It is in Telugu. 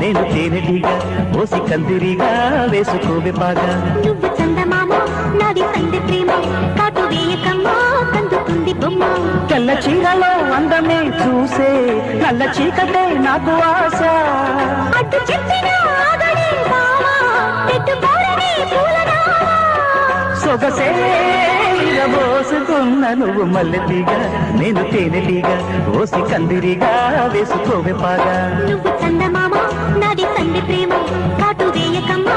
నేను తేనెటీగా ఓసి కందిరిగా వేసుకోవే బాగా. నువ్వు చందమామ నాది సంధి ప్రేమ కాటు వేయకమ్మా కందుతుంది బొమ్మ. తెల్ల చీరలో అందమే చూసే నల్ల చీకటే నాకు ఆశ. అటు చెప్పిన ఆగడే బావా పెట్టుకోరని పూలనా. సొగసే మోసుకున్న నువ్వు మల్లెటీగా నేను తేనెటీగా ఓసి కందిరిగా వేసుకోవే బాగా. నువ్వు చందమామ నాది సంధి ప్రేమ కాటు వేయకమ్మ